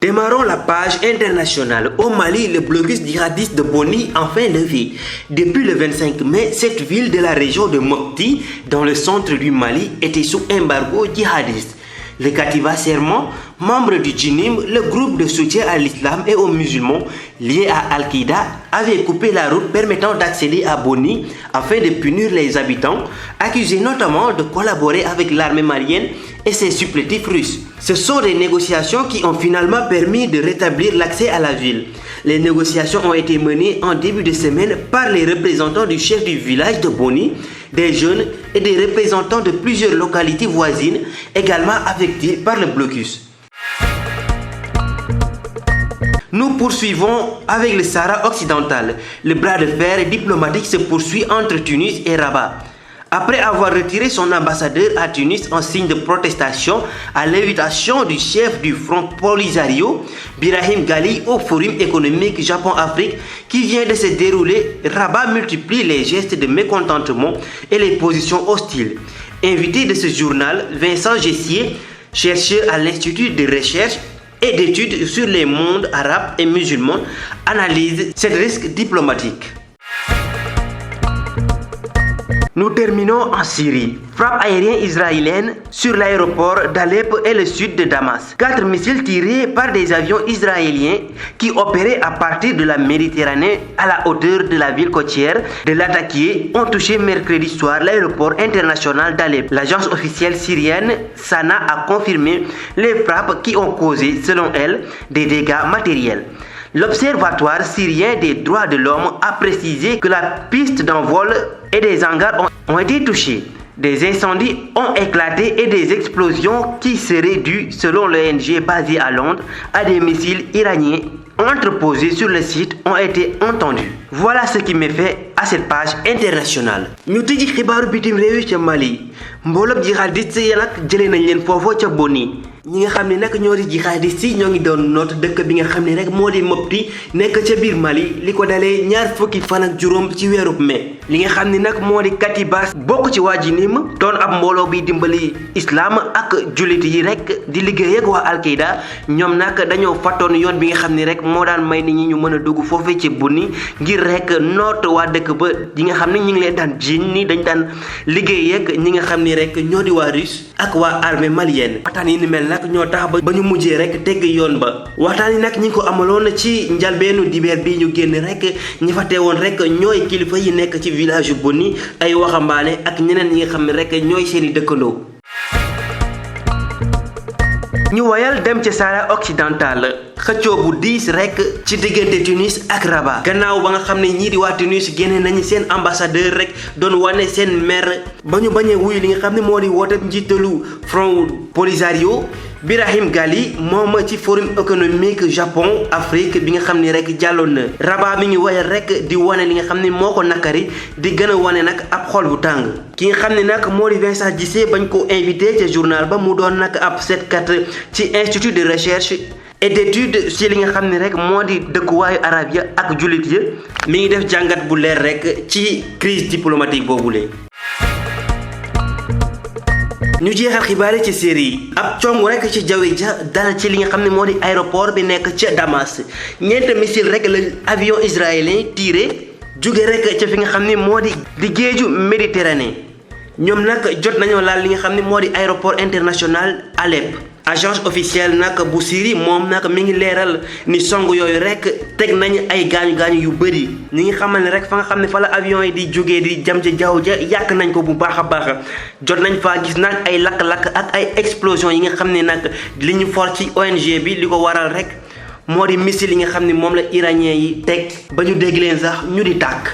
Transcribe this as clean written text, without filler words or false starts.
Démarrons la page internationale. Au Mali, le blocus djihadiste de Boni enfin levé. Depuis le 25 mai, cette ville de la région de Mopti, dans le centre du Mali, était sous embargo djihadiste. Le Katiba Serment, membre du Djinim, le groupe de soutien à l'islam et aux musulmans lié à Al-Qaïda, avait coupé la route permettant d'accéder à Boni afin de punir les habitants, accusés notamment de collaborer avec l'armée malienne et ses supplétifs russes. Ce sont des négociations qui ont finalement permis de rétablir l'accès à la ville. Les négociations ont été menées en début de semaine par les représentants du chef du village de Boni, des jeunes et des représentants de plusieurs localités voisines, également affectées par le blocus. Nous poursuivons avec le Sahara occidental. Le bras de fer diplomatique se poursuit entre Tunis et Rabat. Après avoir retiré son ambassadeur à Tunis en signe de protestation à l'invitation du chef du Front Polisario, Birahim Ghali, au Forum économique Japon-Afrique qui vient de se dérouler, Rabat multiplie les gestes de mécontentement et les positions hostiles. Invité de ce journal, Vincent Gessier, chercheur à l'Institut de recherche et d'études sur les mondes arabes et musulmans, analyse ce risque diplomatique. Nous terminons en Syrie. Frappe aérienne israélienne sur l'aéroport d'Alep et le sud de Damas. 4 missiles tirés par des avions israéliens qui opéraient à partir de la Méditerranée à la hauteur de la ville côtière de Latakia ont touché mercredi soir l'aéroport international d'Alep. L'agence officielle syrienne Sana a confirmé les frappes qui ont causé, selon elle, des dégâts matériels. L'Observatoire syrien des droits de l'homme a précisé que la piste d'envol et des hangars ont été touchés. Des incendies ont éclaté et des explosions qui seraient dues, selon l'ONG basée à Londres, à des missiles iraniens entreposés sur le site ont été entendus. Voilà ce qui met fait à cette page internationale. ñu tëji xibaaru bitim réew ca Mali mbooloo jihadiste yi nag jëlee nañ leen foofoo ca Boni. ñi nga xam ne nag ñoo di jihadiste yi ñoo ngi doon noot dëkk bi nga xam ne rek moo di Mopti nekk ca biir Mali li ko dalee ñaar fukki fan ak juróom ci weerub mai. li nga xam ne nag moo di Katiba bokk ci waa Djinim doon ab mbooloo bi dimbali islam ak jullit yi rek di liggéey ak waa Al-Qaïda ñoom nag dañoo fàttoon yoon bi nga xam ne rek moo daan may nit ñi ñu mën a dugg foofee ci Boni ngir rek noot waa dëkk ba yi nga xam ne ñi ngi leen daan jiiñ ni dañ daan liggéey ak ñi nga xam ne rek ñoo di waa Russe ak waa armée malienne. waxtaan yi ni mel nag ñoo tax ba ñu mujjee rek tegg yoon ba waxtaan yi nag ñi ngi ko amaloon ci njalbeenu dibeer bi ñu génn rek ñi fa teewoon rek ñooy kilifa yi nekk ci village Boni ay waxambaane ak ñeneen ñi nga xam ne rek ñooy seeni dëkkandoo. ñu wayal dem ci Sahara occidental xëccoo bu diis rek ci diggante Tunis ak Rabat gannaaw ba nga xam ne ñii di waa Tunis génne nañu seen ambassadeur rek doon wane seen mer ba ñu bañee wuyu li nga xam ne moo di woote njiitalu Front Polisario Birahim Ghali moom ci Forum économique Japon-Afrique bi nga xam ne rek jàlloon na. Rabat mi ngi wayal rek di wane li nga xam ne moo ko nakari di gën a wane nag ab xol bu tàng ki nga xam ne nag moo di Vincent Gissé bañ ko invité ca journal ba mu doon nag ab seetkat ci institut de recherche et d'études ci li nga xam ne rek moo di dëkkuwaayu arab ya ak jullit ya mi ngi def jàngat bu leer rek ci crise diplomatique boobule. ñu jeexal xibaar yi ci Syrie ab cong rek ci jaww ja dal ci li nga xam ne moo di aéroport bi nekk ca Damas ñeent missile rek la avion israélien tiré jóge rek ca fi nga xam ne moo di géeju Méditerranée ñoom nag jot nañoo laal li nga xam ne moo di aéroport international Alep. agence officielle nag bu Syrie moom nag mi ngi leeral ni song yooyu rek teg nañ ay gaañu yu bëri ñi ngi xamal ne rek fa nga xam ne fa la avion yi di jógee di jam ca jaww ja yàq nañ ko bu baax a baax jot nañ faa gis nag ay lakk-lakk ak ay explosion yi nga xam ne nag li ñu for ci ONG bi li ko waral rek moo di missile yi nga xam ne moom la iranien yi teg ba ñu dégg leen sax ñu di tàkk.